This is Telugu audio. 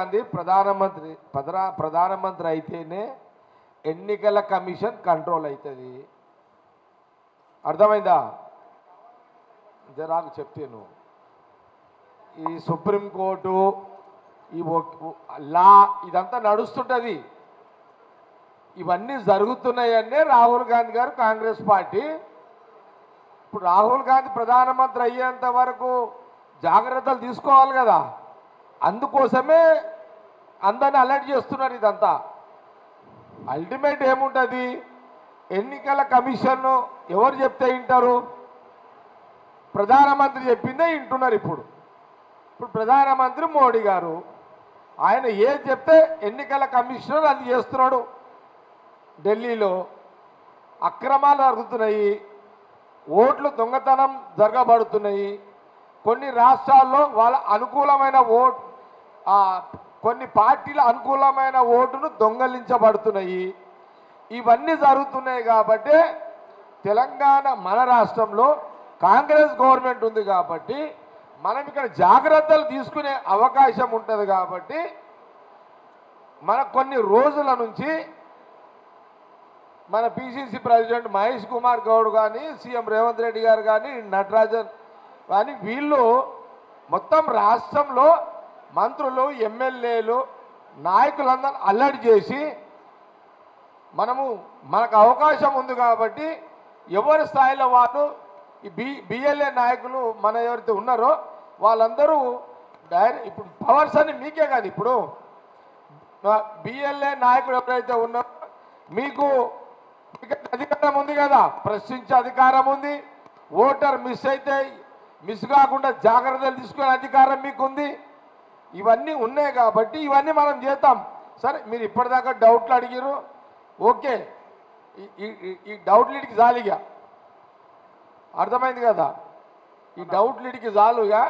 గాంధీ ప్రధానమంత్రి అయితేనే ఎన్నికల కమిషన్ కంట్రోల్ అవుతుంది. అర్థమైందా? జరాకు చెప్తాను. ఈ సుప్రీంకోర్టు ఈ లా ఇదంతా నడుస్తుంటుంది. ఇవన్నీ జరుగుతున్నాయనే రాహుల్ గాంధీ గారు కాంగ్రెస్ పార్టీ. ఇప్పుడు రాహుల్ గాంధీ ప్రధానమంత్రి అయ్యేంత వరకు జాగ్రత్తలు తీసుకోవాలి కదా. అందుకోసమే అందరిని అలర్ట్ చేస్తున్నారు. ఇదంతా అల్టిమేట్ ఏముంటుంది? ఎన్నికల కమిషన్ ఎవరు చెప్తే వింటారు? ప్రధానమంత్రి చెప్పిందే వింటున్నారు. ఇప్పుడు ప్రధానమంత్రి మోడీ గారు ఆయన ఏది చెప్తే ఎన్నికల కమిషనర్ అది చేస్తున్నాడు. ఢిల్లీలో అక్రమాలు జరుగుతున్నాయి, ఓట్లు దొంగతనం జరగబడుతున్నాయి. కొన్ని రాష్ట్రాల్లో వాళ్ళ అనుకూలమైన కొన్ని పార్టీల అనుకూలమైన ఓటును దొంగలించబడుతున్నాయి. ఇవన్నీ జరుగుతున్నాయి కాబట్టి తెలంగాణ మన రాష్ట్రంలో కాంగ్రెస్ గవర్నమెంట్ ఉంది కాబట్టి మనం ఇక్కడ జాగ్రత్తలు తీసుకునే అవకాశం ఉంటుంది. కాబట్టి మనకు కొన్ని రోజుల నుంచి మన పిసిసి ప్రెసిడెంట్ మహేష్ కుమార్ గౌడ్ కానీ, సీఎం రేవంత్ రెడ్డి గారు కానీ, నటరాజన్ కానీ వీళ్ళు మొత్తం రాష్ట్రంలో మంత్రులు, ఎమ్మెల్యేలు, నాయకులందరూ అల్లరి చేసి మనకు అవకాశం ఉంది కాబట్టి ఎవరి స్థాయిలో వాళ్ళు ఈ బిఎల్ఏ నాయకులు మన ఎవరైతే ఉన్నారో వాళ్ళందరూ ఇప్పుడు పవర్స్ అని మీకే కాదు, ఇప్పుడు బిఎల్ఏ నాయకులు ఎవరైతే ఉన్నారో మీకు అధికారం ఉంది కదా, ప్రశ్నించే అధికారం ఉంది. ఓటర్ మిస్ కాకుండా జాగ్రత్తలు తీసుకునే అధికారం మీకు ఉంది. ఇవన్నీ ఉన్నాయి కాబట్టి ఇవన్నీ మనం చేద్దాం. సరే, మీరు ఇప్పటిదాకా డౌట్లు అడిగారు, ఓకే. ఈ డౌట్లీడికి జాలిగా అర్థమైంది కదా. ఈ డౌట్లీడికి జాలుగా